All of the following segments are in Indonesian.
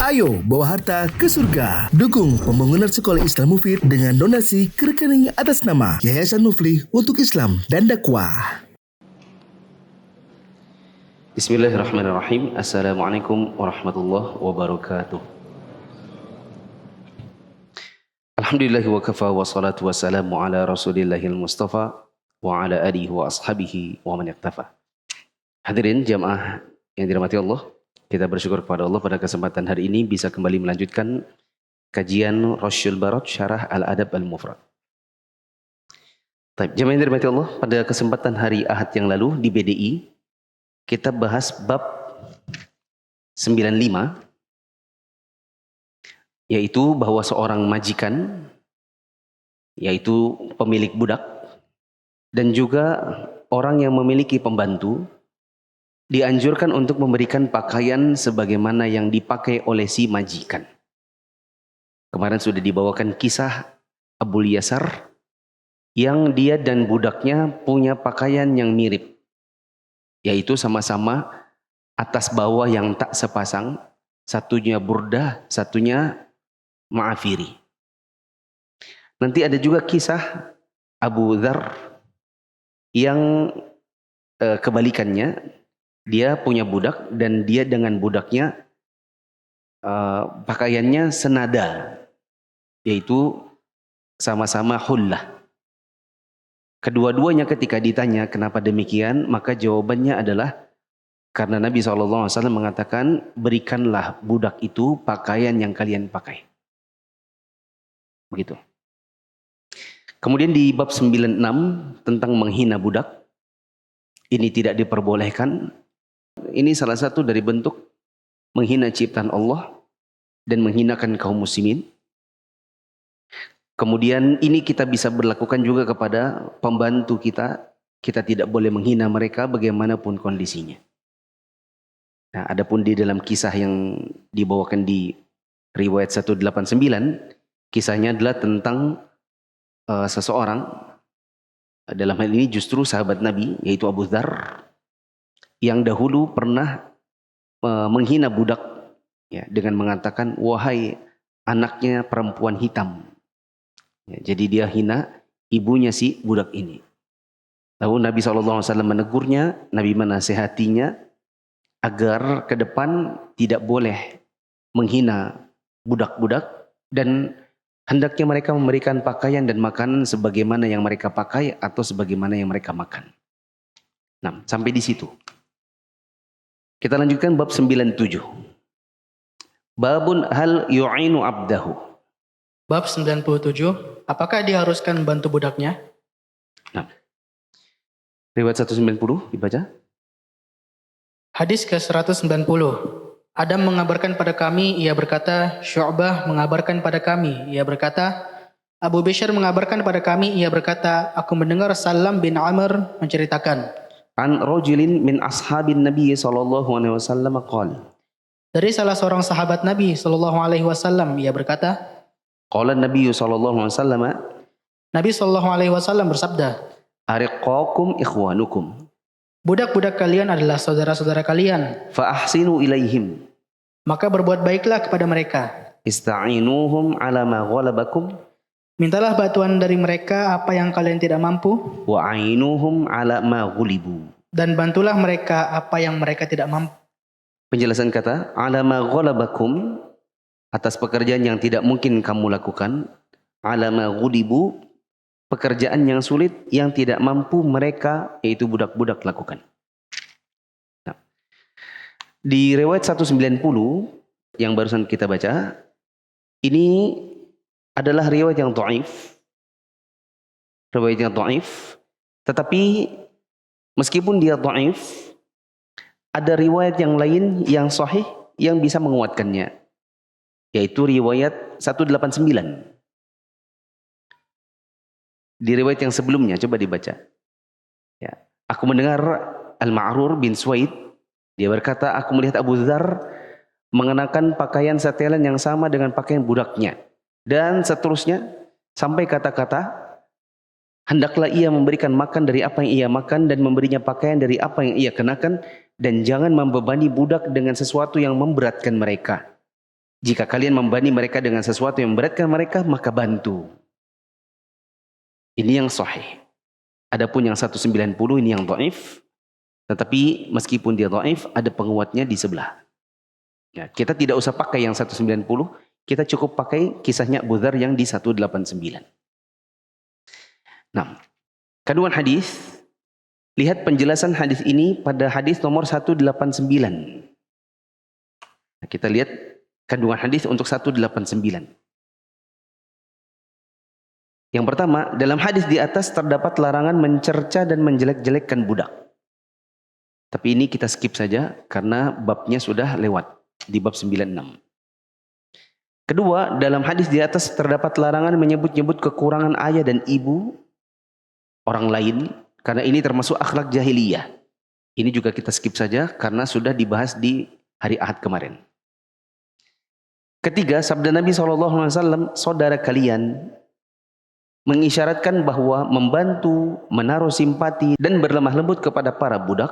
Ayo bawa harta ke surga. Dukung pembangunan sekolah Islam Mufid dengan donasi ke rekening atas nama Yayasan Muflih untuk Islam dan Dakwah. Bismillahirrahmanirrahim. Assalamualaikum warahmatullahi wabarakatuh. Alhamdulillah wa kafa wa salatu wa salamu ala rasulillahil mustafa wa ala alihi wa ashabihi wa man yaktafa. Hadirin jamaah yang dirahmati Allah, kita bersyukur kepada Allah pada kesempatan hari ini bisa kembali melanjutkan kajian Rasyul Barad Syarah Al-Adab Al-Mufrad. Jamaah yang dirahmati Allah, pada kesempatan hari Ahad yang lalu di BDI kita bahas bab 95, yaitu bahwa seorang majikan, yaitu pemilik budak, dan juga orang yang memiliki pembantu, dianjurkan untuk memberikan pakaian sebagaimana yang dipakai oleh si majikan. Kemarin sudah dibawakan kisah Abu Yasar, yang dia dan budaknya punya pakaian yang mirip, yaitu sama-sama atas bawah yang tak sepasang, satunya burdah, satunya ma'afiri. Nanti ada juga kisah Abu Dzar yang kebalikannya, dia punya budak dan dia dengan budaknya pakaiannya senada, yaitu sama-sama hullah. Kedua-duanya ketika ditanya kenapa demikian, maka jawabannya adalah karena Nabi SAW mengatakan, berikanlah budak itu pakaian yang kalian pakai. Begitu. Kemudian di bab 96 tentang menghina budak, ini tidak diperbolehkan. Ini salah satu dari bentuk menghina ciptaan Allah dan menghinakan kaum muslimin. Kemudian ini kita bisa berlakukan juga kepada pembantu kita. Kita tidak boleh menghina mereka bagaimanapun kondisinya. Nah, adapun di dalam kisah yang dibawakan di riwayat 189, kisahnya adalah tentang seseorang, dalam hal ini justru sahabat Nabi, yaitu Abu Dzar, yang dahulu pernah menghina budak, ya, dengan mengatakan, wahai anaknya perempuan hitam. Ya, jadi dia hina ibunya si budak ini. Lalu Nabi SAW menegurnya, Nabi menasihatinya agar ke depan tidak boleh menghina budak-budak dan hendaknya mereka memberikan pakaian dan makanan sebagaimana yang mereka pakai atau sebagaimana yang mereka makan. Nah, sampai di situ. Kita lanjutkan bab 97. Babun hal yu'inu abdahu. Bab 97, apakah diharuskan membantu budaknya? Nah, riwayat 190 dibaca. Hadis ke-190. Adam mengabarkan pada kami, ia berkata, Syu'bah mengabarkan pada kami, ia berkata, Abu Bishr mengabarkan pada kami, ia berkata, aku mendengar Salam bin Amr menceritakan. An rajulin min ashabin Nabi sallallahu alaihi wasallam qala. Dari salah seorang sahabat Nabi sallallahu alaihi wasallam, ia berkata, Qala Nabi sallallahu alaihi wasallam, Nabi sallallahu alaihi wasallam bersabda, ariqakum ikhwanukum. budak-budak kalian adalah saudara-saudara kalian, Fa ahsinu ilaihim. maka berbuat baiklah kepada mereka. Ista'inuhum ala ma ghalabakum Mintalah bantuan dari mereka apa yang kalian tidak mampu, wa ainuhum ala ma ghulibu. dan bantulah mereka apa yang mereka tidak mampu. Penjelasan kata ala ma ghalabakum, atas pekerjaan yang tidak mungkin kamu lakukan, ala ma ghulibu, pekerjaan yang sulit yang tidak mampu mereka, yaitu budak-budak, lakukan. Nah, di riwayat 190 yang barusan kita baca, ini adalah riwayat yang dhaif. Riwayat yang dhaif, tetapi meskipun dia dhaif, ada riwayat yang lain yang sahih yang bisa menguatkannya, yaitu riwayat 189. Di riwayat yang sebelumnya, coba dibaca. Ya. Aku mendengar Al-Ma'rur bin Suwaid, dia berkata, aku melihat Abu Dzar mengenakan pakaian setelan yang sama dengan pakaian budaknya. Dan seterusnya, sampai kata-kata, hendaklah ia memberikan makan dari apa yang ia makan dan memberinya pakaian dari apa yang ia kenakan, dan jangan membebani budak dengan sesuatu yang memberatkan mereka. Jika kalian membebani mereka dengan sesuatu yang memberatkan mereka, maka bantu. Ini yang sahih. Adapun yang 190 ini yang dhaif. Tetapi meskipun dia dhaif, ada penguatnya di sebelah. Ya, kita tidak usah pakai yang 190, kita cukup pakai kisahnya Abu Dzar yang di 189. Nah, kandungan hadis, lihat penjelasan hadis ini pada hadis nomor 189. Nah, kita lihat kandungan hadis untuk 189. Yang pertama, dalam hadis di atas terdapat larangan mencerca dan menjelek-jelekkan budak. Tapi ini kita skip saja karena babnya sudah lewat di bab 96. Kedua, dalam hadis di atas terdapat larangan menyebut-nyebut kekurangan ayah dan ibu orang lain karena ini termasuk akhlak jahiliyah. Ini juga kita skip saja karena sudah dibahas di hari Ahad kemarin. Ketiga, sabda Nabi SAW, saudara kalian, mengisyaratkan bahwa membantu, menaruh simpati, dan berlemah lembut kepada para budak,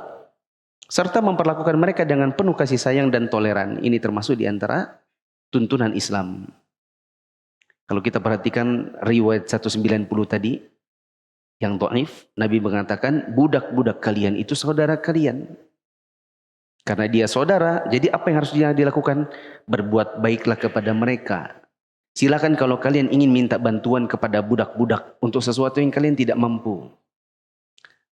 serta memperlakukan mereka dengan penuh kasih sayang dan toleran. Ini termasuk di antara tuntunan Islam. Kalau kita perhatikan riwayat 190 tadi, yang dhaif, Nabi mengatakan, budak-budak kalian itu saudara kalian. Karena dia saudara, jadi apa yang harus dia dilakukan? Berbuat baiklah kepada mereka. Silakan kalau kalian ingin minta bantuan kepada budak-budak untuk sesuatu yang kalian tidak mampu.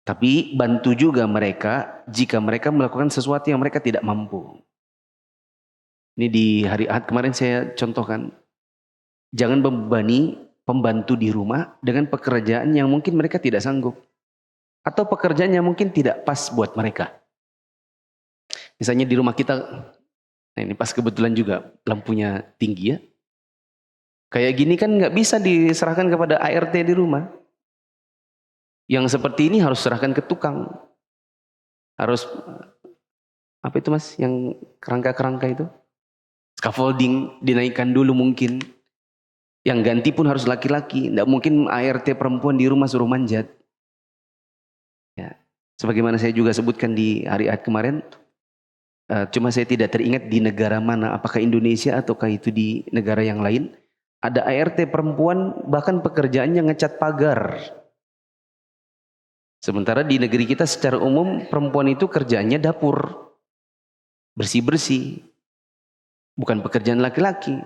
Tapi bantu juga mereka jika mereka melakukan sesuatu yang mereka tidak mampu. Ini di hari Ahad kemarin saya contohkan. Jangan membebani pembantu di rumah dengan pekerjaan yang mungkin mereka tidak sanggup. Atau pekerjaan yang mungkin tidak pas buat mereka. Misalnya di rumah kita, nah ini pas kebetulan juga lampunya tinggi ya. Kayak gini kan nggak bisa diserahkan kepada ART di rumah. Yang seperti ini harus serahkan ke tukang. Harus, apa itu mas, yang kerangka-kerangka itu? Scaffolding dinaikkan dulu mungkin. Yang ganti pun harus laki-laki. Nggak mungkin ART perempuan di rumah suruh manjat. Ya. Sebagaimana saya juga sebutkan di hari Ahad kemarin, cuma saya tidak teringat di negara mana, apakah Indonesia ataukah itu di negara yang lain. Ada ART perempuan bahkan pekerjaannya ngecat pagar. Sementara di negeri kita secara umum perempuan itu kerjaannya dapur. Bersih-bersih. Bukan pekerjaan laki-laki.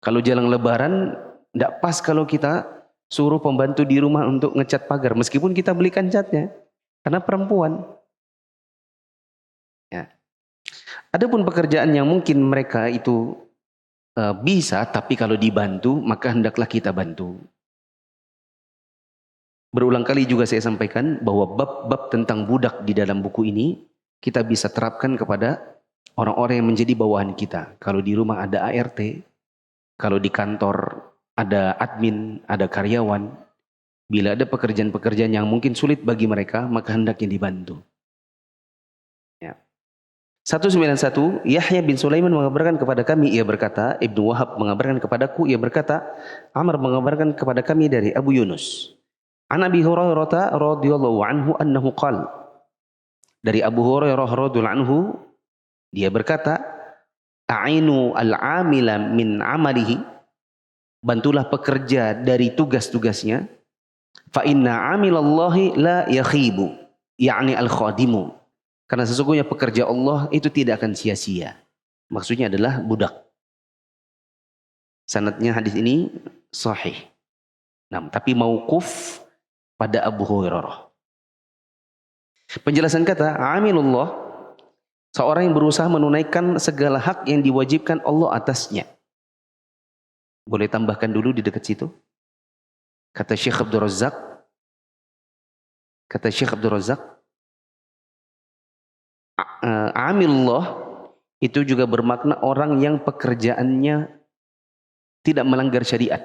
Kalau jalan lebaran, tidak pas kalau kita suruh pembantu di rumah untuk ngecat pagar. Meskipun kita belikan catnya. Karena perempuan. Ya. Adapun pekerjaan yang mungkin mereka itu bisa, tapi kalau dibantu, maka hendaklah kita bantu. Berulang kali juga saya sampaikan bahwa bab-bab tentang budak di dalam buku ini, kita bisa terapkan kepada orang-orang yang menjadi bawahan kita. Kalau di rumah ada ART, kalau di kantor ada admin, ada karyawan, bila ada pekerjaan-pekerjaan yang mungkin sulit bagi mereka, maka hendaknya dibantu. 191, Yahya bin Sulaiman mengabarkan kepada kami, ia berkata, Ibnu Wahab mengabarkan kepadaku, ia berkata, Amr mengabarkan kepada kami dari Abu Yunus. An Abi Hurairah radhiyallahu anhu annahu qala. Dari Abu Hurairah radhiyallahu anhu, dia berkata, A'inu al-amila min amalihi, bantulah pekerja dari tugas-tugasnya, fa inna amilallahi la yakhibu, yakni al-khadimu. Karena sesungguhnya pekerja Allah itu tidak akan sia-sia. Maksudnya adalah budak. Sanadnya hadis ini sahih. Nah, tapi mauquf pada Abu Hurairah. Penjelasan kata amilullah, seorang yang berusaha menunaikan segala hak yang diwajibkan Allah atasnya. Boleh tambahkan dulu di dekat situ. Kata Syekh Abdul Razak. Amilullah itu juga bermakna orang yang pekerjaannya tidak melanggar syariat,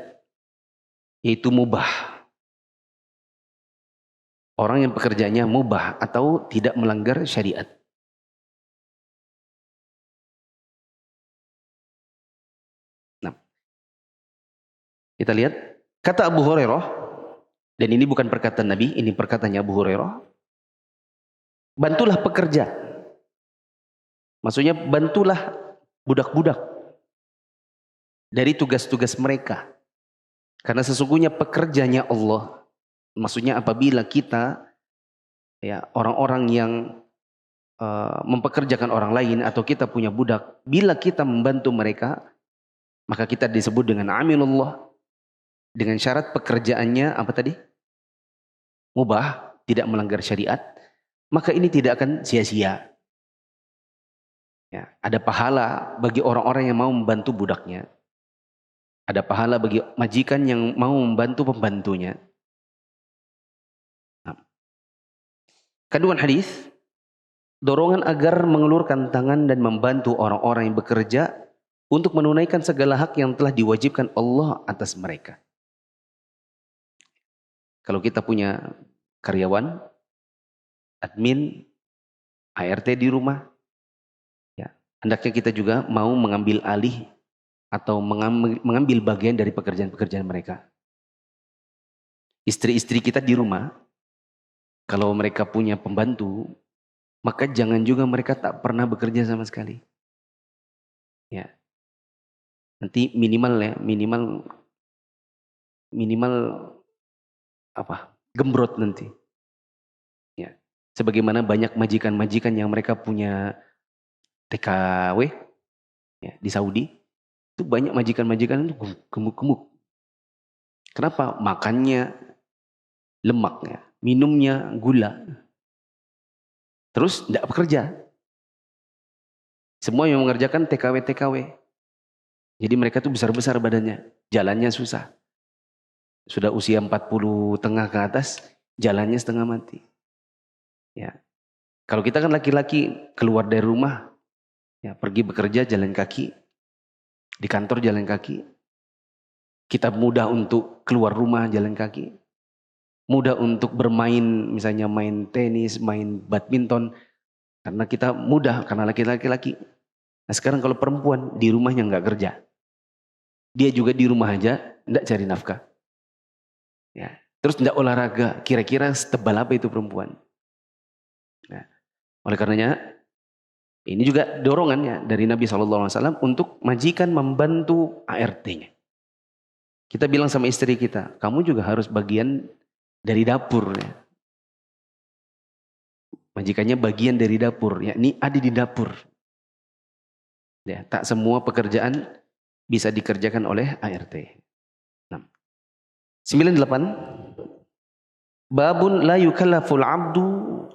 yaitu mubah. Orang yang pekerjaannya mubah atau tidak melanggar syariat. Nah, kita lihat kata Abu Hurairah, dan ini bukan perkataan Nabi, ini perkataannya Abu Hurairah. Bantulah pekerja. Maksudnya bantulah budak-budak. dari tugas-tugas mereka. Karena sesungguhnya pekerjanya Allah, maksudnya apabila kita ya orang-orang yang mempekerjakan orang lain atau kita punya budak, bila kita membantu mereka, maka kita disebut dengan amilullah, dengan syarat pekerjaannya apa tadi? Mubah, tidak melanggar syariat, maka ini tidak akan sia-sia. Ya, ada pahala bagi orang-orang yang mau membantu budaknya. Ada pahala bagi majikan yang mau membantu pembantunya. Nah, kandungan hadis, dorongan agar mengelurkan tangan dan membantu orang-orang yang bekerja untuk menunaikan segala hak yang telah diwajibkan Allah atas mereka. Kalau kita punya karyawan, admin, ART di rumah, ya, hendaknya kita juga mau mengambil alih atau mengambil bagian dari pekerjaan-pekerjaan mereka. Istri-istri kita di rumah, kalau mereka punya pembantu, maka jangan juga mereka tak pernah bekerja sama sekali. Ya. Nanti minimal apa? Gembrot nanti. Ya. Sebagaimana banyak majikan-majikan yang mereka punya TKW ya, di Saudi, itu banyak majikan-majikan itu gemuk-gemuk. Kenapa? Makannya lemaknya, minumnya gula. Terus tidak bekerja. Semua yang mengerjakan TKW. Jadi mereka tuh besar-besar badannya, jalannya susah. Sudah usia 40 tengah ke atas, jalannya setengah mati. Ya. Kalau kita kan laki-laki keluar dari rumah, ya, pergi bekerja jalan kaki, di kantor jalan kaki. Kita mudah untuk keluar rumah jalan kaki. Mudah untuk bermain, misalnya main tenis, main badminton. Karena kita mudah, karena laki-laki. Nah sekarang kalau perempuan di rumahnya nggak kerja. Dia juga di rumah aja, nggak cari nafkah. Ya. Terus nggak olahraga, kira-kira setebal apa itu perempuan? Nah, oleh karenanya, ini juga dorongannya dari Nabi SAW untuk majikan membantu ART-nya. Kita bilang sama istri kita, kamu juga harus bagian dari dapur. Ya. Majikannya bagian dari dapur, yakni ada di dapur. Ya, tak semua pekerjaan bisa dikerjakan oleh ART. 98. Babun la yukallaful abdu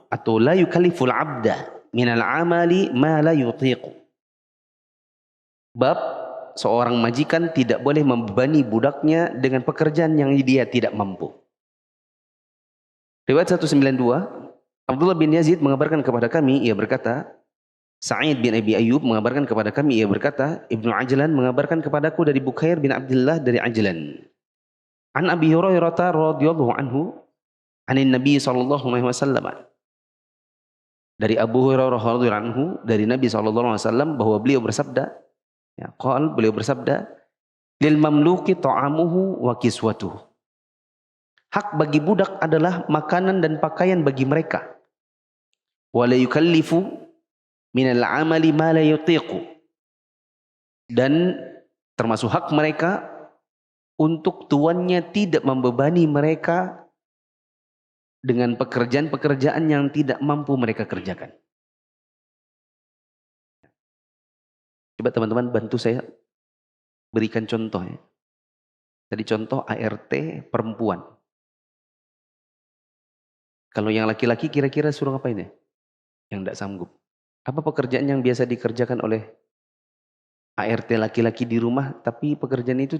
atau la yukalliful abda minal amali ma la yutiqu. Bab seorang majikan tidak boleh membebani budaknya dengan pekerjaan yang dia tidak mampu. Riwayat 192, Abdullah bin Yazid mengabarkan kepada kami, ia berkata, Sa'id bin Abi Ayyub mengabarkan kepada kami, ia berkata, Ibnu Ajlan mengabarkan kepadaku dari Bukair bin Abdullah dari Ajlan. An Abi Hurairah radhiyallahu anhu, anin Nabi sallallahu alaihi wasallam. Dari Abu Hurairah radhiyallahu anhu, dari Nabi sallallahu alaihi wasallam bahwa beliau bersabda, ya, beliau bersabda, lil mamluki ta'amuhu wa kiswatuhu. Hak bagi budak adalah makanan dan pakaian bagi mereka. Wa la yukallifu minal amali ma la yutiqu. Dan termasuk hak mereka untuk tuannya tidak membebani mereka dengan pekerjaan-pekerjaan yang tidak mampu mereka kerjakan. Coba teman-teman bantu saya berikan contoh ya. Tadi contoh ART perempuan. Kalau yang laki-laki kira-kira suruh ngapain ya? Yang tidak sanggup. Apa pekerjaan yang biasa dikerjakan oleh ART laki-laki di rumah, tapi pekerjaan itu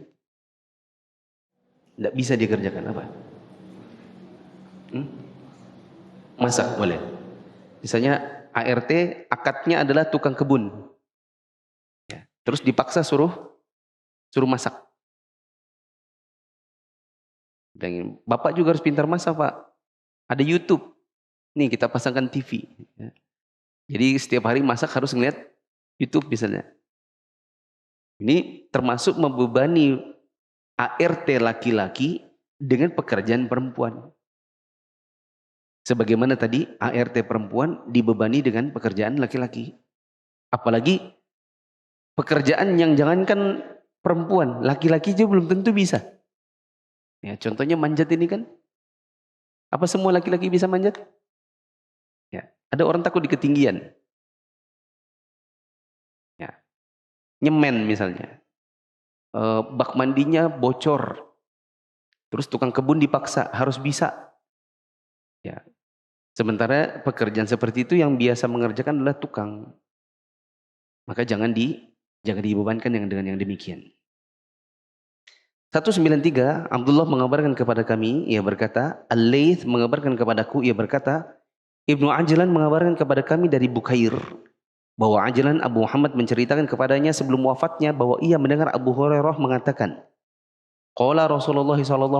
tidak bisa dikerjakan? Apa? Masak boleh. Misalnya ART akadnya adalah tukang kebun. Ya. Terus dipaksa suruh masak. Dan Bapak juga harus pintar masak, Pak. Ada YouTube. Nih kita pasangkan TV. Ya. Jadi setiap hari masak harus ngeliat YouTube misalnya. Ini termasuk membebani ART laki-laki dengan pekerjaan perempuan. Sebagaimana tadi ART perempuan dibebani dengan pekerjaan laki-laki. Apalagi pekerjaan yang jangankan perempuan, laki-laki juga belum tentu bisa. Ya, contohnya manjat ini kan, apa semua laki-laki bisa manjat? Ya, ada orang takut di ketinggian. Ya, nyemen misalnya, bak mandinya bocor, terus tukang kebun dipaksa harus bisa. Ya, sementara pekerjaan seperti itu yang biasa mengerjakan adalah tukang. Maka jangan dibebankan dengan yang demikian. 193, Abdullah mengabarkan kepada kami, ia berkata, Al-Layth mengabarkan kepadaku, ia berkata, Ibnu Ajlan mengabarkan kepada kami dari Bukair, bahwa Ajlan Abu Muhammad menceritakan kepadanya sebelum wafatnya bahwa ia mendengar Abu Hurairah mengatakan, Qala Rasulullah SAW,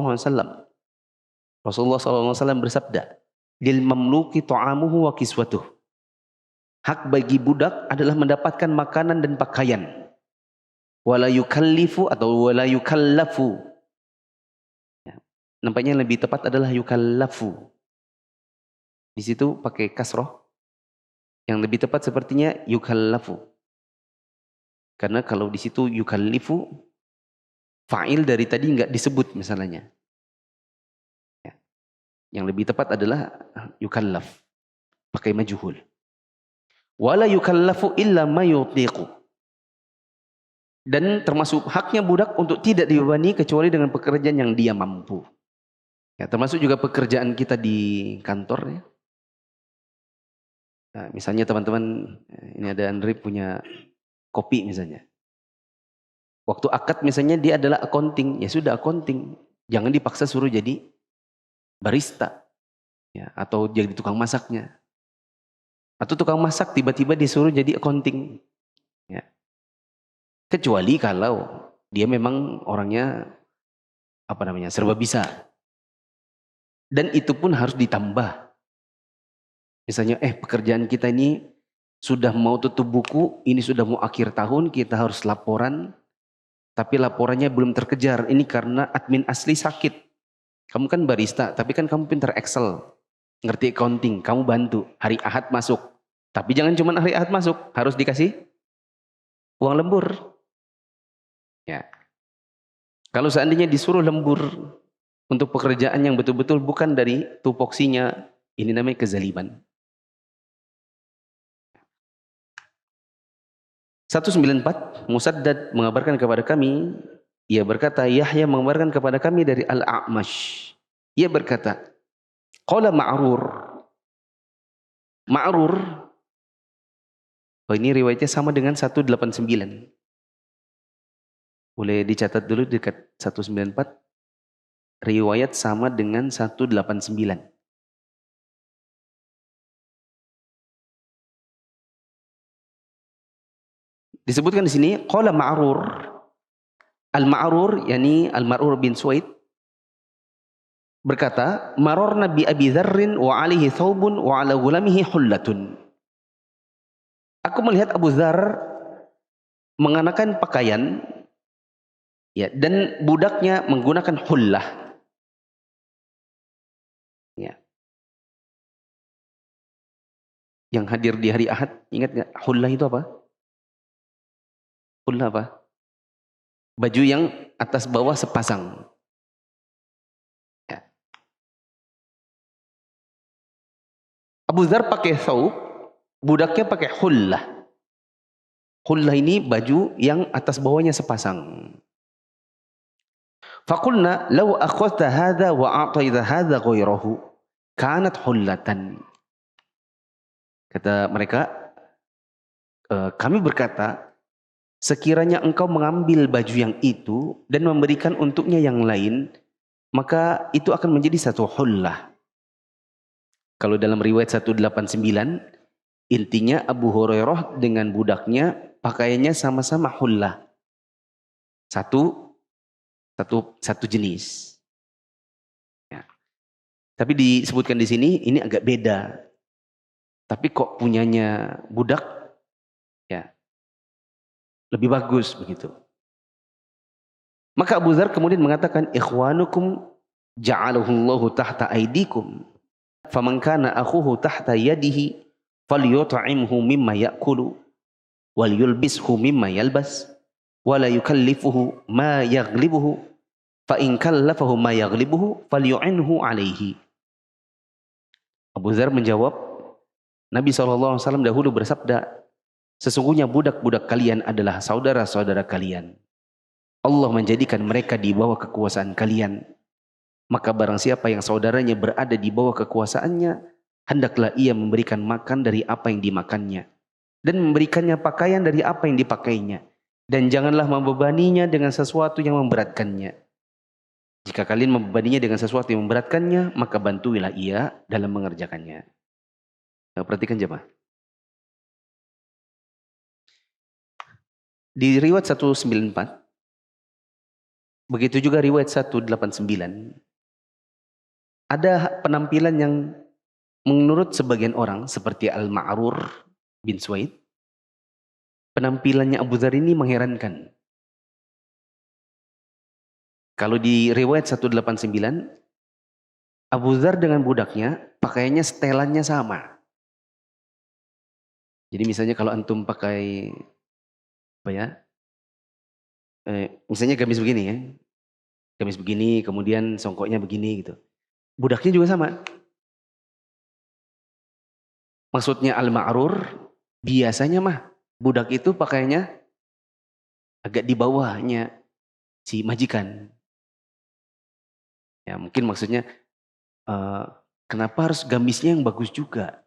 Rasulullah SAW bersabda, Lil mamluki ta'amuhu wa kiswatuh. Hak bagi budak adalah mendapatkan makanan dan pakaian. Wala yukallifu atau wala yukallafu. Ya, nampaknya yang lebih tepat adalah yukallafu. Di situ pakai kasroh. Yang lebih tepat sepertinya yukallafu. Karena kalau di situ yukallifu, fa'il dari tadi enggak disebut misalnya. Ya. Yang lebih tepat adalah yukallaf. Pakai majhul. Wala yukallafu illa ma yutiqu. Dan termasuk haknya budak untuk tidak dibebani kecuali dengan pekerjaan yang dia mampu. Ya, termasuk juga pekerjaan kita di kantor ya. Nah, misalnya teman-teman, ini ada Andri punya kopi misalnya. Waktu akad misalnya dia adalah accounting, ya sudah accounting. Jangan dipaksa suruh jadi barista. Ya, atau jadi tukang masaknya. Atau tukang masak tiba-tiba disuruh jadi accounting. Ya. Kecuali kalau dia memang orangnya serba bisa. Dan itu pun harus ditambah. Misalnya pekerjaan kita ini sudah mau tutup buku, ini sudah mau akhir tahun, kita harus laporan, tapi laporannya belum terkejar. Ini karena admin asli sakit. Kamu kan barista, tapi kan kamu pintar Excel, ngerti accounting, kamu bantu. Hari Ahad masuk. Tapi jangan cuma hari Ahad masuk, harus dikasih uang lembur. Ya. Kalau seandainya disuruh lembur untuk pekerjaan yang betul-betul bukan dari tupoksinya, ini namanya kezaliman. 194, Musaddad mengabarkan kepada kami, ia berkata, Yahya mengabarkan kepada kami dari Al-A'mash. Ia berkata, Qala Ma'rur. Ma'rur, ini riwayatnya sama dengan 189. Boleh dicatat dulu dekat 194. Riwayat sama dengan 189. Disebutkan di sini qala Ma'rur. Al-Ma'rur yakni Al-Ma'rur bin Suwaid berkata, mararna bi Abi Dzarrin wa alaihi thawbun wa ala gulamihi hullatun. Aku melihat Abu Dzar mengenakan pakaian ya, dan budaknya menggunakan hullah. Ya. Yang hadir di hari Ahad, ingat nggak hullah itu apa? Hullah apa? Baju yang atas bawah sepasang. Ya. Abu Dzar pakai thawb, budaknya pakai hullah. Hullah ini baju yang atas bawahnya sepasang. Faqulna law akhadta hadha wa a'tayta hadha ghayrahu kanat hullatan. Kata mereka, kami berkata, sekiranya engkau mengambil baju yang itu dan memberikan untuknya yang lain, maka itu akan menjadi satu hullah. Kalau dalam riwayat 189, intinya Abu Hurairah dengan budaknya pakaiannya sama-sama hullah. Satu jenis. Ya. Tapi disebutkan di sini ini agak beda. Tapi kok punyanya budak ya lebih bagus begitu. Maka Abu Dzar kemudian mengatakan, ikhwanukum ja'alahullahu tahta aidikum. Faman kana akhuhu tahta yadihi falyut'imhu mimma ya'kulu wal yulbishu mimma yalbas. wa la yukallifuhu ma yaghlibuhu fa in kallafahu ma yaghlibuhu falyu'inhu alaihi. Abu Dzar menjawab, Nabi SAW dahulu bersabda, sesungguhnya budak-budak kalian adalah saudara-saudara kalian. Allah menjadikan mereka di bawah kekuasaan kalian. Maka barang siapa yang saudaranya berada di bawah kekuasaannya, hendaklah ia memberikan makan dari apa yang dimakannya, dan memberikannya pakaian dari apa yang dipakainya. Dan janganlah membebaninya dengan sesuatu yang memberatkannya. Jika kalian membebaninya dengan sesuatu yang memberatkannya, maka bantuilah ia dalam mengerjakannya. Nah, perhatikan jemaah. Di riwayat 194, begitu juga riwayat 189, ada penampilan yang menurut sebagian orang seperti Al-Ma'rur bin Suwaid, penampilannya Abu Dzar ini mengherankan. Kalau di riwayat 189, Abu Dzar dengan budaknya pakaiannya setelannya sama. Jadi misalnya kalau antum pakai apa ya? Misalnya gamis begini ya. Gamis begini, kemudian songkoknya begini gitu. Budaknya juga sama. Maksudnya Al-Ma'rur, biasanya mah budak itu pakaiannya agak di bawahnya si majikan. Ya mungkin maksudnya kenapa harus gamisnya yang bagus juga?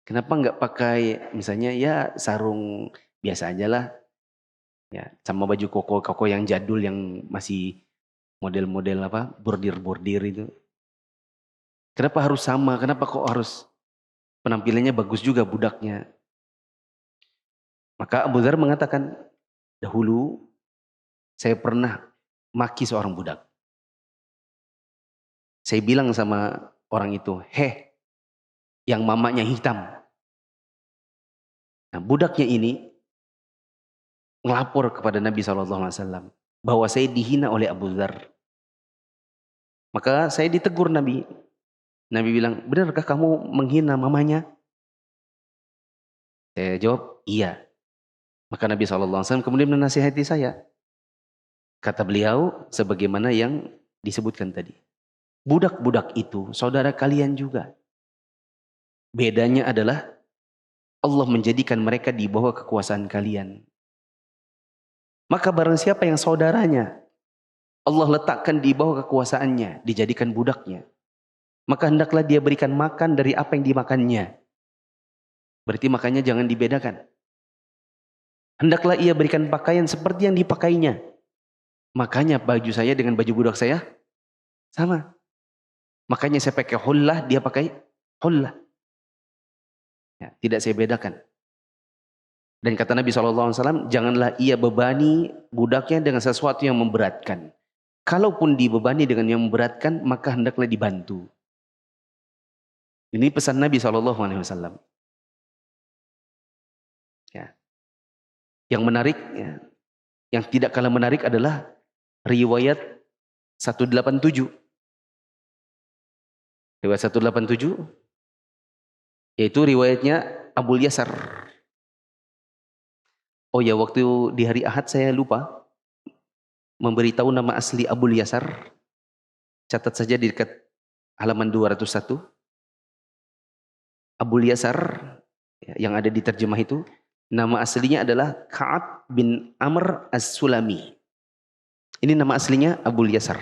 Kenapa nggak pakai misalnya ya sarung biasa aja lah. Ya, sama baju koko yang jadul yang masih model-model apa bordir-bordir itu. Kenapa harus sama? Kenapa kok harus penampilannya bagus juga budaknya? Maka Abu Dzar mengatakan, dahulu saya pernah maki seorang budak. Saya bilang sama orang itu, yang mamanya hitam. Nah, budaknya ini ngelapor kepada Nabi SAW bahwa saya dihina oleh Abu Dzar. Maka saya ditegur Nabi. Nabi bilang, benarkah kamu menghina mamanya? Saya jawab, iya. Maka Nabi SAW kemudian menasihati saya. Kata beliau, sebagaimana yang disebutkan tadi. Budak-budak itu saudara kalian juga. Bedanya adalah Allah menjadikan mereka di bawah kekuasaan kalian. Maka barang siapa yang saudaranya Allah letakkan di bawah kekuasaannya, dijadikan budaknya, maka hendaklah dia berikan makan dari apa yang dimakannya. Berarti makannya jangan dibedakan. Hendaklah ia berikan pakaian seperti yang dipakainya. Makanya baju saya dengan baju budak saya sama. Makanya saya pakai hullah, dia pakai hullah. Ya, tidak saya bedakan. Dan kata Nabi SAW, janganlah ia bebani budaknya dengan sesuatu yang memberatkan. Kalaupun dibebani dengan yang memberatkan, maka hendaklah dibantu. Ini pesan Nabi SAW. Ya. Yang menarik, ya, yang tidak kalah menarik adalah riwayat 187. Riwayat 187, yaitu riwayatnya Abu Yasar. Oh ya, waktu di hari Ahad saya lupa memberitahu nama asli Abu Yasar. Catat saja di dekat halaman 201. Abu Yasar yang ada di terjemah itu, nama aslinya adalah Ka'ab bin Amr As-Sulami. Ini nama aslinya Abu Yasar.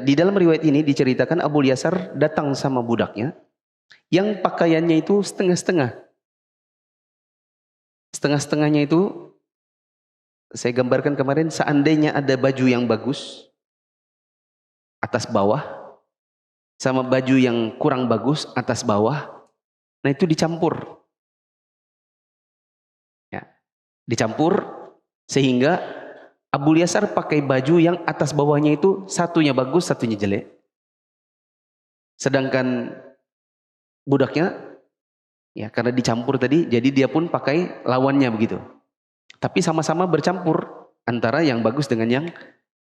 Di dalam riwayat ini diceritakan Abu Yasar datang sama budaknya yang pakaiannya itu setengah-setengah. Setengah-setengahnya itu saya gambarkan kemarin, seandainya ada baju yang bagus atas bawah sama baju yang kurang bagus atas bawah, nah itu dicampur. Ya, dicampur sehingga Abu Yasar pakai baju yang atas bawahnya itu satunya bagus, satunya jelek. Sedangkan budaknya, ya karena dicampur tadi, jadi dia pun pakai lawannya begitu. Tapi sama-sama bercampur antara yang bagus dengan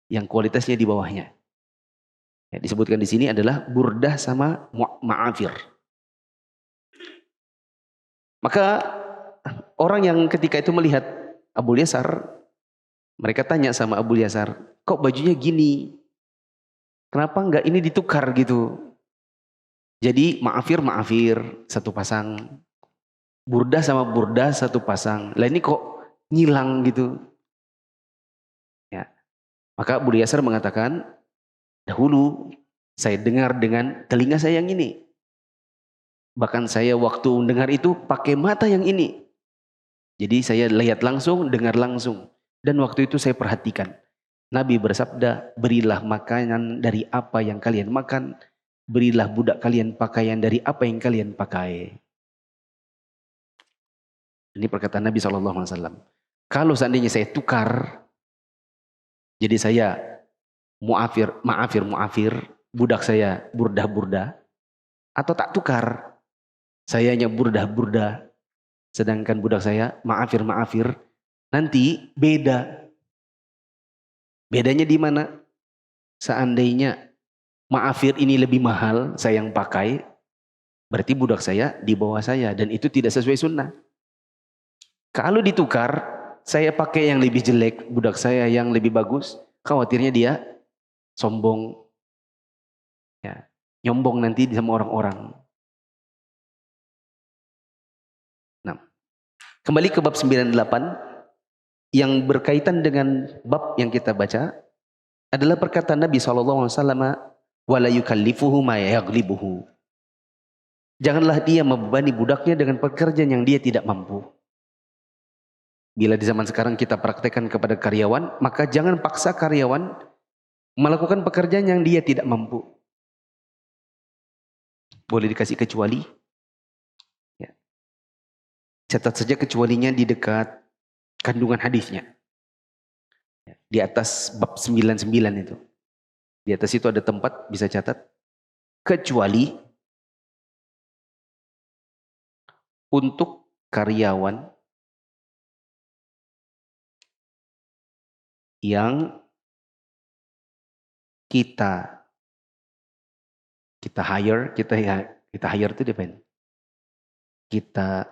yang kualitasnya di bawahnya. Ya, disebutkan di sini adalah burdah sama ma'afir. Maka orang yang ketika itu melihat Abu Yasar, mereka tanya sama Abu Yasar, kok bajunya gini? Kenapa enggak ini ditukar gitu? Jadi maafir satu pasang. Burdah sama burdah satu pasang. Lah ini kok ngilang gitu. Ya. Maka Abu Yasar mengatakan, dahulu saya dengar dengan telinga saya yang ini. Bahkan saya waktu mendengar itu pakai mata yang ini. Jadi saya lihat langsung, dengar langsung. Dan waktu itu saya perhatikan. Nabi bersabda, berilah makanan dari apa yang kalian makan. Berilah budak kalian pakaian dari apa yang kalian pakai. Ini perkataan Nabi SAW. Kalau seandainya saya tukar, jadi saya muafir, budak saya burdah-burdah, atau tak tukar, sayanya burdah-burdah, sedangkan budak saya maafir, nanti beda. Bedanya di mana? Seandainya maafir ini lebih mahal, saya yang pakai, berarti budak saya di bawah saya, dan itu tidak sesuai sunnah. Kalau ditukar, saya pakai yang lebih jelek, budak saya yang lebih bagus, khawatirnya dia sombong, ya, nyombong nanti sama orang-orang. Nah, kembali ke bab 98 yang berkaitan dengan bab yang kita baca adalah perkataan Nabi SAW, wala yukallifuhu ma yaghlibuhu. Janganlah dia membebani budaknya dengan pekerjaan yang dia tidak mampu. Bila di zaman sekarang kita praktekkan kepada karyawan, maka jangan paksa karyawan melakukan pekerjaan yang dia tidak mampu. Boleh dikasih kecuali? Ya. Catat saja kecualinya di dekat kandungan hadisnya. Ya. Di atas bab 99 itu. Di atas itu ada tempat bisa catat. Kecuali untuk karyawan yang kita hire itu depend. Kita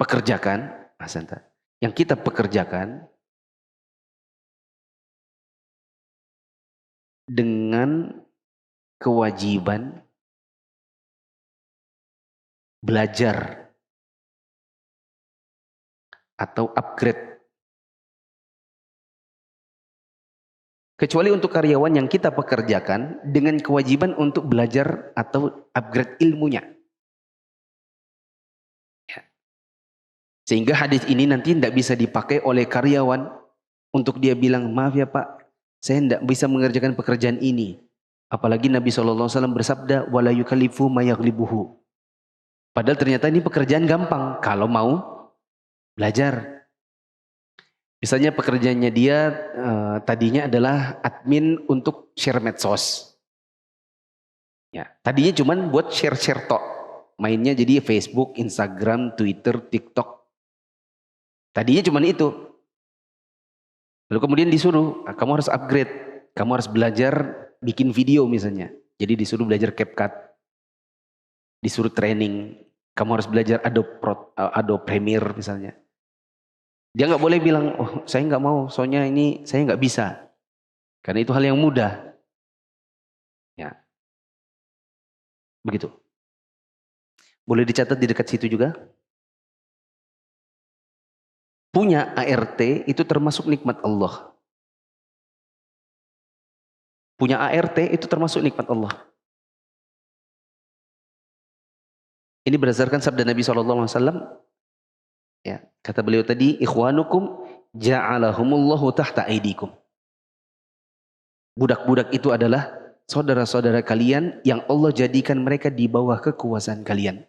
pekerjakan, yang kita pekerjakan dengan kewajiban belajar atau upgrade. Kecuali untuk karyawan yang kita pekerjakan dengan kewajiban untuk belajar atau upgrade ilmunya. Ya. Sehingga hadis ini nanti tidak bisa dipakai oleh karyawan untuk dia bilang, maaf ya Pak, saya tidak bisa mengerjakan pekerjaan ini. Apalagi Nabi SAW bersabda, wala yukallifu ma yaghlibuhu. Padahal ternyata ini pekerjaan gampang kalau mau belajar. Misalnya pekerjaannya dia tadinya adalah admin untuk share medsos. Ya, tadinya cuma buat share-share tok. Mainnya jadi Facebook, Instagram, Twitter, TikTok. Tadinya cuma itu. Lalu kemudian disuruh, kamu harus upgrade. Kamu harus belajar bikin video misalnya. Jadi disuruh belajar CapCut. Disuruh training. Kamu harus belajar Adobe Premiere misalnya. Dia nggak boleh bilang, oh saya nggak mau, soalnya ini saya nggak bisa. Karena itu hal yang mudah. Ya. Begitu. Boleh dicatat di dekat situ juga. Punya ART itu termasuk nikmat Allah. Punya ART itu termasuk nikmat Allah. Ini berdasarkan sabda Nabi SAW. Ya, kata beliau tadi, ikhwanukum ja'alahumullahu tahta aidikum. Budak-budak itu adalah saudara-saudara kalian yang Allah jadikan mereka di bawah kekuasaan kalian.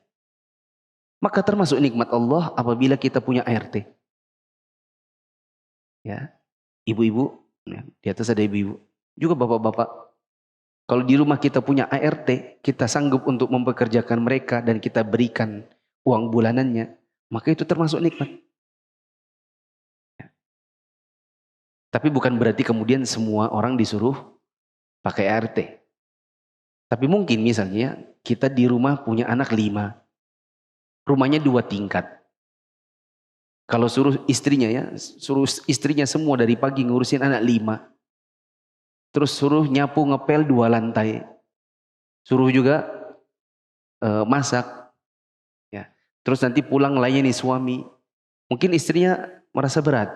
Maka termasuk nikmat Allah apabila kita punya ART. Ya, ibu-ibu, ya, di atas ada ibu-ibu, juga bapak-bapak. Kalau di rumah kita punya ART, kita sanggup untuk mempekerjakan mereka dan kita berikan uang bulanannya, maka itu termasuk nikmat. Ya. Tapi bukan berarti kemudian semua orang disuruh pakai ART. Tapi mungkin misalnya kita di rumah punya anak 5. Rumahnya 2 tingkat. Kalau suruh istrinya ya, suruh istrinya semua dari pagi ngurusin anak 5. Terus suruh nyapu ngepel 2 lantai. Suruh juga masak. Ya. Terus nanti pulang layani suami. Mungkin istrinya merasa berat.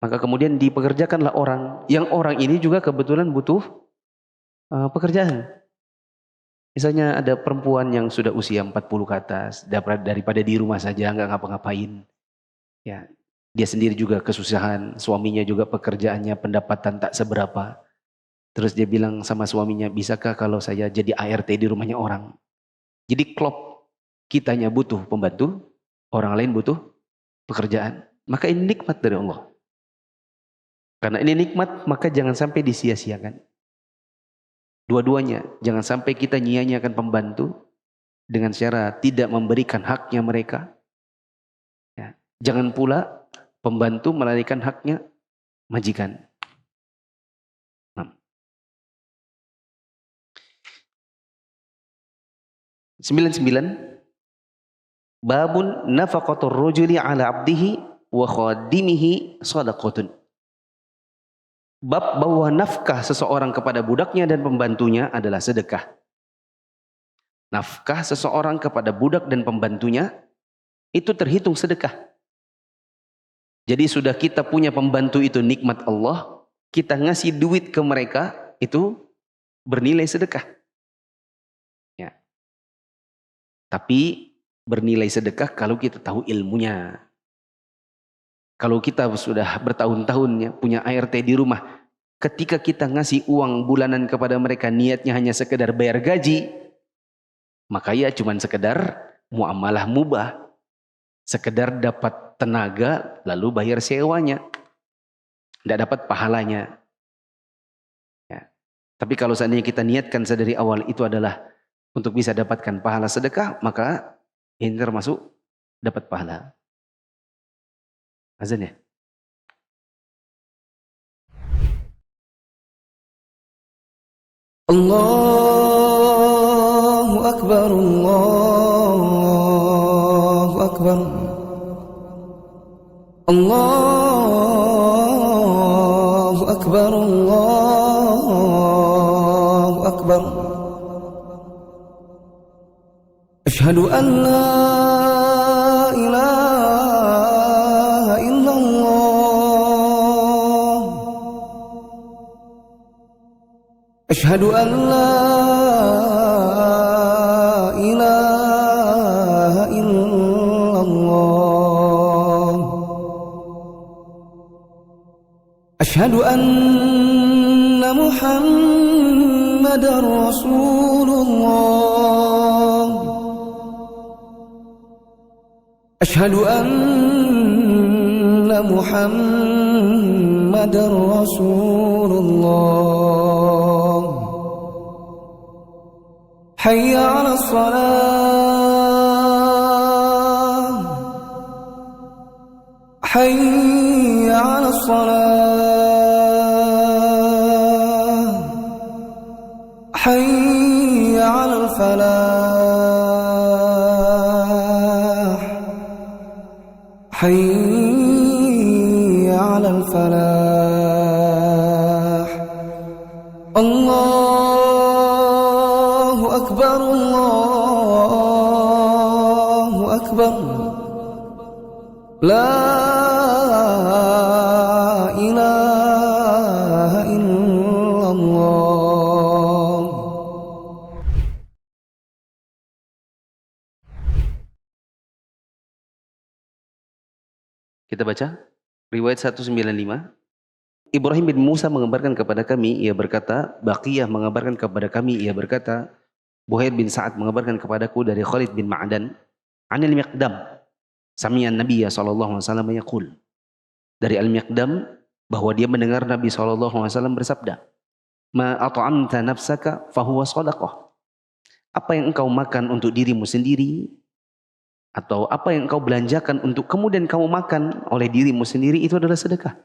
Maka kemudian dipekerjakanlah orang. Yang orang ini juga kebetulan butuh pekerjaan. Misalnya ada perempuan yang sudah usia 40 ke atas, daripada di rumah saja nggak ngapa-ngapain. Ya, dia sendiri juga kesusahan, suaminya juga pekerjaannya pendapatan tak seberapa. Terus dia bilang sama suaminya, bisakah kalau saya jadi ART di rumahnya orang? Jadi klop, kitanya butuh pembantu, orang lain butuh pekerjaan. Maka ini nikmat dari Allah. Karena ini nikmat, maka jangan sampai disia-siakan. Dua-duanya, jangan sampai kita nyia-nyiakan pembantu dengan cara tidak memberikan haknya mereka. Ya. Jangan pula pembantu melarikan haknya majikan. 99. Babun nafaqatur rajuli ala abdihi wa khadimihi shadaqatun. Bab bahwa nafkah seseorang kepada budaknya dan pembantunya adalah sedekah. Nafkah seseorang kepada budak dan pembantunya itu terhitung sedekah. Jadi sudah kita punya pembantu itu nikmat Allah, kita ngasih duit ke mereka itu bernilai sedekah. Ya. Tapi bernilai sedekah kalau kita tahu ilmunya. Kalau kita sudah bertahun-tahun ya, punya ART di rumah, ketika kita ngasih uang bulanan kepada mereka niatnya hanya sekedar bayar gaji, maka ya cuman sekedar muamalah mubah, sekedar dapat tenaga lalu bayar sewanya, tidak dapat pahalanya. Ya. Tapi kalau seandainya kita niatkan sedari awal itu adalah untuk bisa dapatkan pahala sedekah, maka ini termasuk dapat pahala. Azan ya? Allahu Akbar, Allahu Akbar, Allahu Akbar, Allahu Akbar. Ashhadu an la ilaha illallah. Ashhadu an la ilaha illallah. Ashhadu anna Muhammadar Rasulullah. Ashhadu anna Muhammadar Rasulullah. Hayya 'alas salah, hayya 'alas salah, hayya 'alal falah, hayya 'alal falah. Allahu Akbar, Allahu Akbar. La ilaha illallah. Kita baca riwayat 195. Ibrahim bin Musa mengabarkan kepada kami, ia berkata, Baqiyah mengabarkan kepada kami, ia berkata, Buhair bin Sa'ad mengabarkan kepadaku dari Khalid bin Ma'dan, Anil Miqdam, Sami'an Nabiya sallallahu alaihi wasallam yaqul. Dari Al-Miqdam bahwa dia mendengar Nabi sallallahu alaihi wasallam bersabda, Ma at'amta nafsaka fahuwa shadaqah. Apa yang engkau makan untuk dirimu sendiri, atau apa yang engkau belanjakan untuk kemudian kamu makan oleh dirimu sendiri, itu adalah sedekah.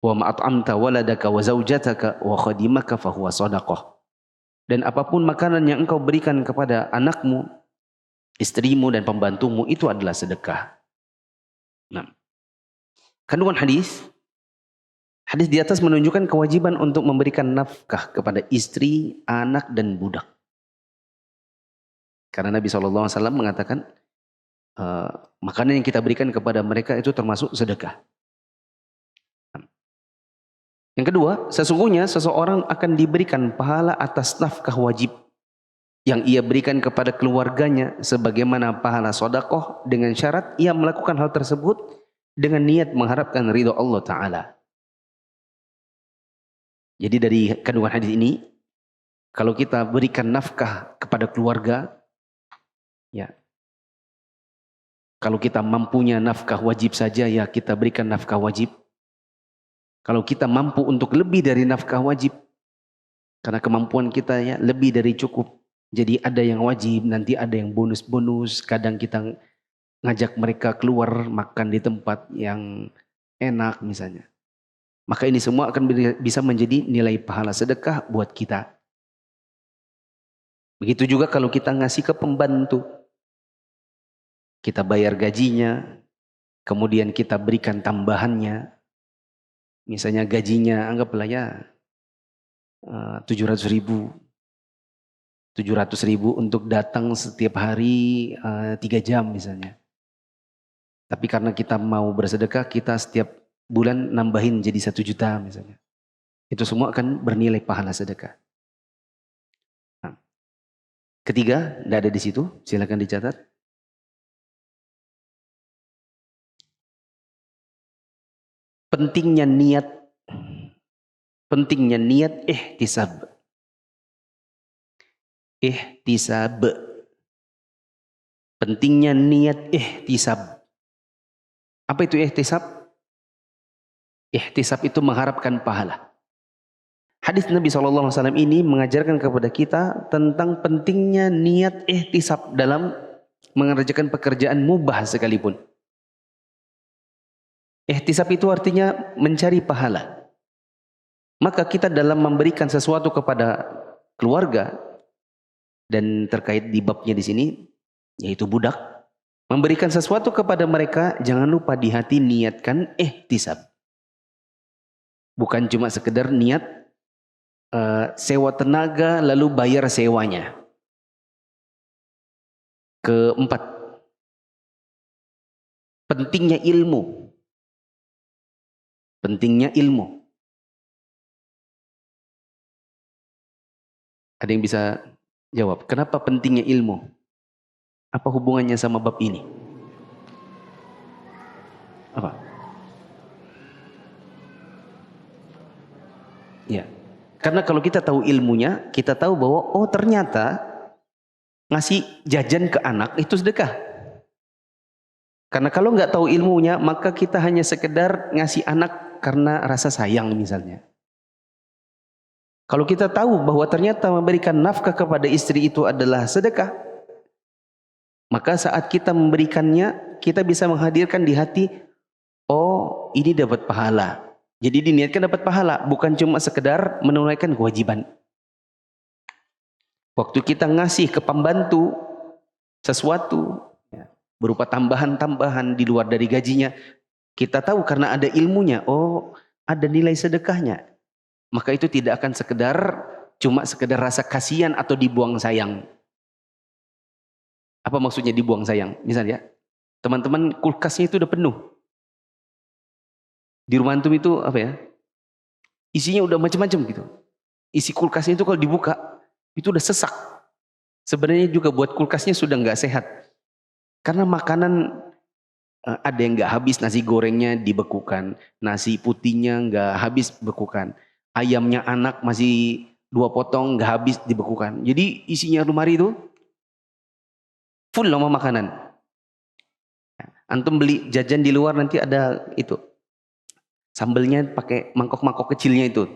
Wa ma at'amta waladaka wa zaujataka wa khadimaka fahuwa shadaqah. Dan apapun makanan yang engkau berikan kepada anakmu, istrimu dan pembantumu, itu adalah sedekah. Nah, kandungan hadis di atas menunjukkan kewajiban untuk memberikan nafkah kepada istri, anak, dan budak. Karena Nabi SAW mengatakan, makanan yang kita berikan kepada mereka itu termasuk sedekah. Yang kedua, sesungguhnya seseorang akan diberikan pahala atas nafkah wajib yang ia berikan kepada keluarganya sebagaimana pahala sedekah dengan syarat ia melakukan hal tersebut dengan niat mengharapkan ridha Allah Ta'ala. Jadi dari kandungan hadis ini, kalau kita berikan nafkah kepada keluarga, ya, kalau kita mampunya nafkah wajib saja, ya kita berikan nafkah wajib. Kalau kita mampu untuk lebih dari nafkah wajib, karena kemampuan kita ya lebih dari cukup. Jadi ada yang wajib, nanti ada yang bonus-bonus. Kadang kita ngajak mereka keluar makan di tempat yang enak misalnya. Maka ini semua akan bisa menjadi nilai pahala sedekah buat kita. Begitu juga kalau kita ngasih ke pembantu. Kita bayar gajinya, kemudian kita berikan tambahannya. Misalnya gajinya anggaplah ya 700 ribu untuk datang setiap hari 3 jam misalnya. Tapi karena kita mau bersedekah, kita setiap bulan nambahin jadi 1 juta misalnya. Itu semua akan bernilai pahala sedekah. Nah, ketiga, tidak ada di situ, silakan dicatat. Pentingnya niat ihtisab. Pentingnya niat ihtisab. Apa itu ihtisab? Ihtisab itu mengharapkan pahala. Hadis Nabi SAW ini mengajarkan kepada kita tentang pentingnya niat ihtisab dalam mengerjakan pekerjaan mubah sekalipun. Ihtisab itu artinya mencari pahala. Maka kita dalam memberikan sesuatu kepada keluarga, dan terkait di babnya di sini, yaitu budak, memberikan sesuatu kepada mereka, jangan lupa di hati niatkan ihtisab. Bukan cuma sekedar niat sewa tenaga lalu bayar sewanya. Keempat, pentingnya ilmu. Ada yang bisa jawab, kenapa pentingnya ilmu? Apa hubungannya sama bab ini? Apa? Ya, karena kalau kita tahu ilmunya, kita tahu bahwa oh ternyata ngasih jajan ke anak itu sedekah. Karena kalau nggak tahu ilmunya, maka kita hanya sekedar ngasih anak karena rasa sayang misalnya. Kalau kita tahu bahwa ternyata memberikan nafkah kepada istri itu adalah sedekah, maka saat kita memberikannya, kita bisa menghadirkan di hati, oh ini dapat pahala. Jadi diniatkan dapat pahala, bukan cuma sekedar menunaikan kewajiban. Waktu kita ngasih ke pembantu sesuatu, berupa tambahan-tambahan di luar dari gajinya, kita tahu karena ada ilmunya, oh ada nilai sedekahnya. Maka itu tidak akan cuma sekedar rasa kasihan atau dibuang sayang. Apa maksudnya dibuang sayang? Misalnya, teman-teman kulkasnya itu udah penuh. Di rumah antum itu apa ya? Isinya udah macam-macam gitu. Isi kulkasnya itu kalau dibuka, itu udah sesak. Sebenarnya juga buat kulkasnya sudah nggak sehat. Karena makanan ada yang nggak habis, nasi gorengnya dibekukan, nasi putihnya nggak habis bekukan, ayamnya anak masih 2 potong nggak habis dibekukan. Jadi isinya lemari itu full sama makanan. Antum beli jajan di luar nanti ada itu sambelnya pakai mangkok-mangkok kecilnya itu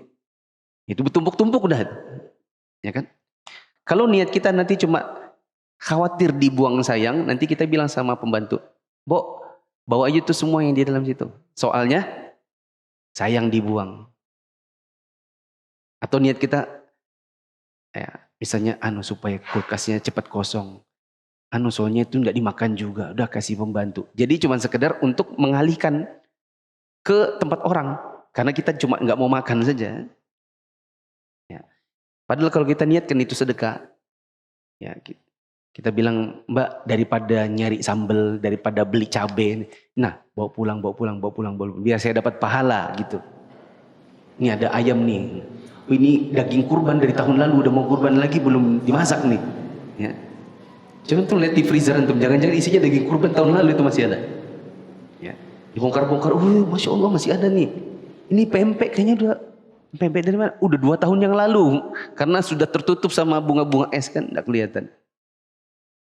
bertumpuk-tumpuk udah, ya kan? Kalau niat kita nanti cuma khawatir dibuang sayang, nanti kita bilang sama pembantu, "Bo, bawa aja tuh semua yang di dalam situ. Soalnya sayang dibuang." Atau niat kita, ya, misalnya supaya kulkasnya cepat kosong. soalnya itu tidak dimakan juga, udah kasih pembantu. Jadi cuma sekedar untuk mengalihkan ke tempat orang, karena kita cuma nggak mau makan saja. Ya. Padahal kalau kita niatkan itu sedekah, ya kita bilang, Mbak, daripada nyari sambal, daripada beli cabai, nah bawa pulang, biar saya dapat pahala gitu. Ini ada ayam nih, ini daging kurban dari tahun lalu, udah mau kurban lagi belum dimasak nih. Ya. Coba tuh lihat di freezer antum, jangan-jangan isinya daging kurban tahun lalu itu masih ada. Ya. Dibongkar-bongkar, Masya Allah masih ada nih. Ini pempek kayaknya udah, pempek dari mana? Udah 2 tahun yang lalu. Karena sudah tertutup sama bunga-bunga es kan, tidak kelihatan.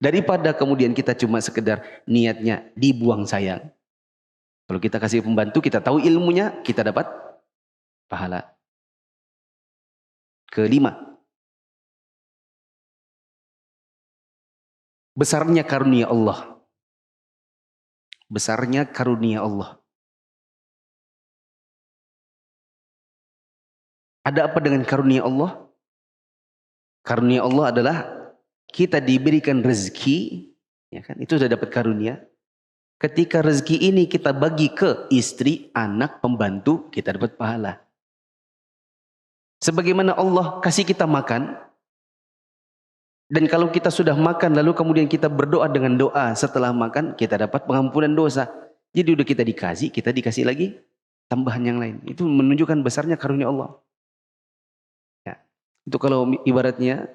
Daripada kemudian kita cuma sekedar niatnya dibuang sayang. Kalau kita kasih pembantu, kita tahu ilmunya, kita dapat pahala. Kelima, besarnya karunia Allah. Besarnya karunia Allah. Ada apa dengan karunia Allah? Karunia Allah adalah kita diberikan rezeki, ya kan? Itu sudah dapat karunia. Ketika rezeki ini kita bagi ke istri, anak, pembantu, kita dapat pahala. Sebagaimana Allah kasih kita makan, dan kalau kita sudah makan lalu kemudian kita berdoa dengan doa setelah makan, kita dapat pengampunan dosa. Jadi udah kita dikasih lagi tambahan yang lain. Itu menunjukkan besarnya karunia Allah. Ya. Itu kalau ibaratnya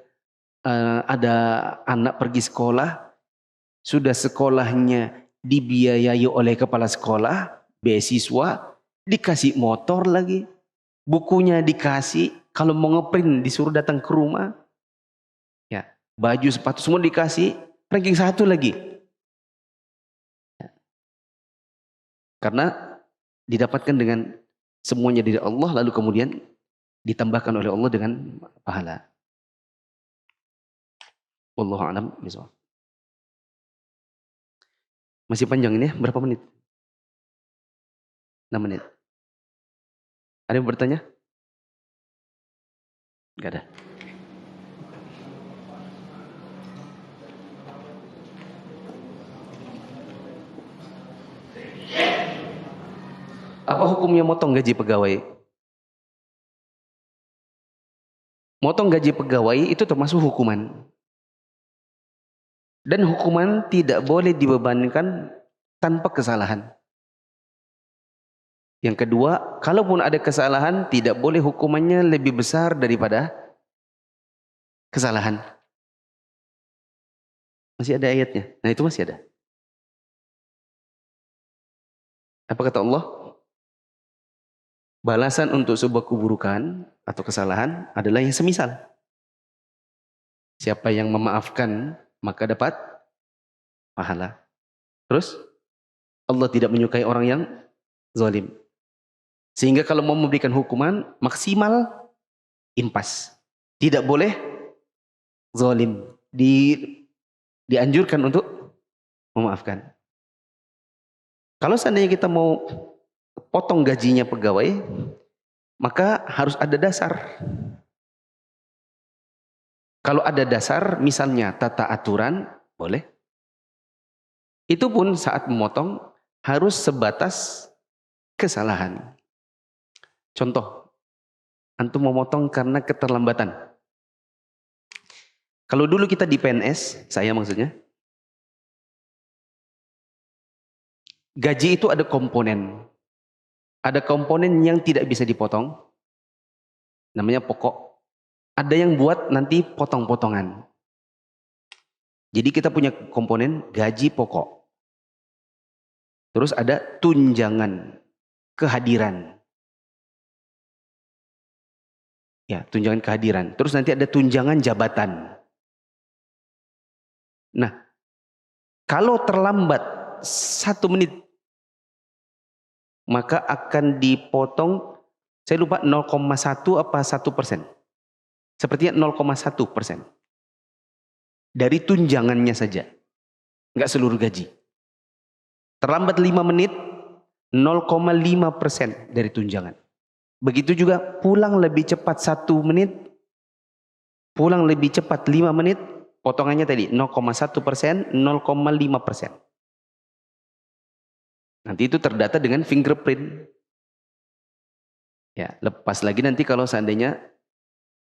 ada anak pergi sekolah, sudah sekolahnya dibiayai oleh kepala sekolah, beasiswa, dikasih motor lagi, bukunya dikasih, kalau mau ngeprint disuruh datang ke rumah, ya. Baju, sepatu semua dikasih, ranking 1 lagi. Karena didapatkan dengan semuanya dari Allah, lalu kemudian ditambahkan oleh Allah dengan pahala. Wallahu a'lam bishawab. Masih panjang ini ya, berapa menit? 6 menit. Ada yang bertanya? Enggak ada. Apa hukumnya motong gaji pegawai? Motong gaji pegawai itu termasuk hukuman. Dan hukuman tidak boleh dibebankan tanpa kesalahan. Yang kedua, kalaupun ada kesalahan, tidak boleh hukumannya lebih besar daripada kesalahan. Masih ada ayatnya. Nah itu masih ada. Apa kata Allah? Balasan untuk sebuah keburukan atau kesalahan adalah yang semisal. Siapa yang memaafkan maka dapat pahala. Terus Allah tidak menyukai orang yang zalim. Sehingga kalau mau memberikan hukuman maksimal impas. Tidak boleh zalim. Dianjurkan untuk memaafkan. Kalau seandainya kita mau potong gajinya pegawai, maka harus ada dasar. Kalau ada dasar, misalnya tata aturan, boleh. Itu pun saat memotong harus sebatas kesalahan. Contoh, antum memotong karena keterlambatan. Kalau dulu kita di PNS, saya maksudnya, gaji itu ada komponen. Ada komponen yang tidak bisa dipotong, namanya pokok. Ada yang buat nanti potong-potongan. Jadi kita punya komponen gaji pokok. Terus ada tunjangan kehadiran. Ya, tunjangan kehadiran. Terus nanti ada tunjangan jabatan. Nah, kalau terlambat 1 menit, maka akan dipotong, saya lupa 0,1 apa 1%. Sepertinya 0,1% dari tunjangannya saja, nggak seluruh gaji. Terlambat 5 menit, 0,5% dari tunjangan. Begitu juga pulang lebih cepat 1 menit, pulang lebih cepat 5 menit, potongannya tadi 0,1%, 0,5%. Nanti itu terdata dengan fingerprint. Ya, lepas lagi nanti kalau seandainya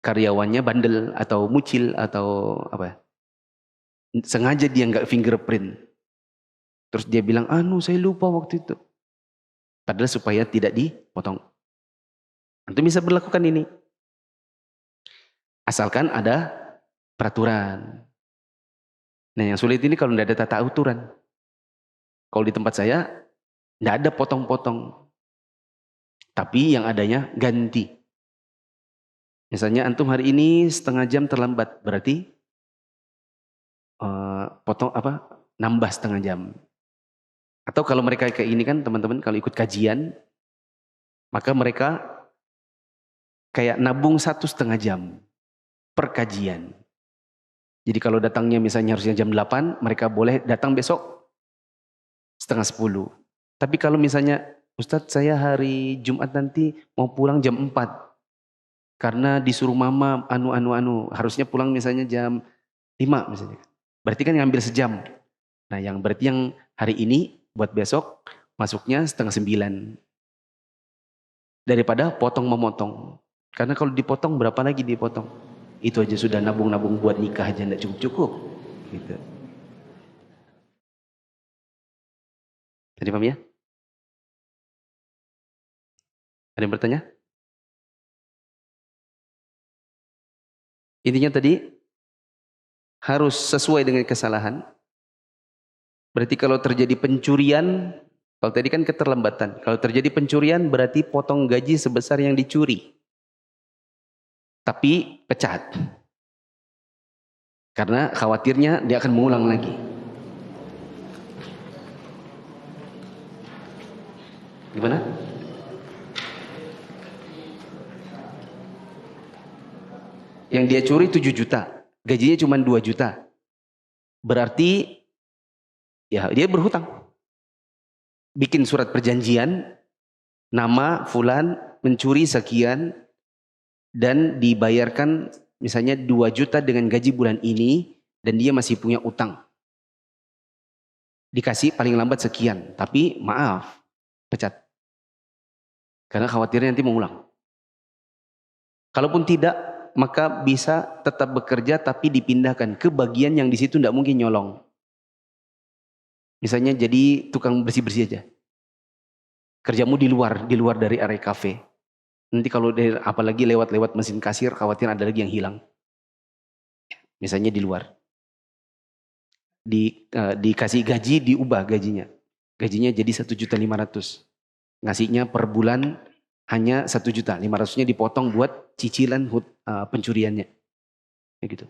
karyawannya bandel atau mucil atau apa, sengaja dia nggak fingerprint, terus dia bilang, saya lupa waktu itu, padahal supaya tidak dipotong. Antum bisa berlakukan ini, asalkan ada peraturan. Nah yang sulit ini kalau tidak ada tata aturan. Kalau di tempat saya tidak ada potong-potong, tapi yang adanya ganti. Misalnya antum hari ini setengah jam terlambat, berarti nambah setengah jam. Atau kalau mereka kayak ini kan teman-teman, kalau ikut kajian, maka mereka kayak nabung 1,5 jam per kajian. Jadi kalau datangnya misalnya harusnya jam 8, mereka boleh datang besok 9:30. Tapi kalau misalnya, Ustadz saya hari Jumat nanti mau pulang jam 4. Karena disuruh mama harusnya pulang misalnya jam 5 misalnya. Berarti kan ngambil sejam. Nah yang berarti yang hari ini buat besok masuknya 8:30. Daripada potong memotong. Karena kalau dipotong berapa lagi dipotong? Itu aja sudah nabung-nabung buat nikah aja enggak cukup-cukup. Gitu. Tadi paham ya? Ada yang bertanya? Intinya tadi harus sesuai dengan kesalahan. Berarti kalau terjadi pencurian, kalau tadi kan keterlambatan. Kalau terjadi pencurian berarti potong gaji sebesar yang dicuri. Tapi pecat. Karena khawatirnya dia akan mengulang lagi. Gimana? Yang dia curi 7 juta, gajinya cuma 2 juta. Berarti ya dia berhutang. Bikin surat perjanjian, nama fulan mencuri sekian dan dibayarkan misalnya 2 juta dengan gaji bulan ini dan dia masih punya utang. Dikasih paling lambat sekian, tapi maaf, pecat. Karena khawatirnya nanti mengulang. Kalaupun tidak, maka bisa tetap bekerja tapi dipindahkan ke bagian yang di situ tidak mungkin nyolong. Misalnya jadi tukang bersih-bersih aja. Kerjamu di luar dari area kafe. Nanti kalau apalagi lewat mesin kasir, khawatir ada lagi yang hilang. Misalnya di luar. Dikasih gaji, diubah gajinya. Gajinya jadi 1.500.000. Ngasihnya per bulan hanya 1.500.000-nya dipotong buat cicilan pencuriannya. Kayak gitu.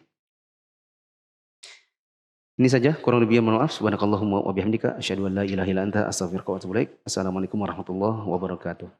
Ini saja, kurang lebihnya mohon maaf. Subhanakallahumma wa bihamdika asyhadu an la ilaha illa anta astaghfiruka wa atubu ilaik. Assalamualaikum warahmatullahi wabarakatuh.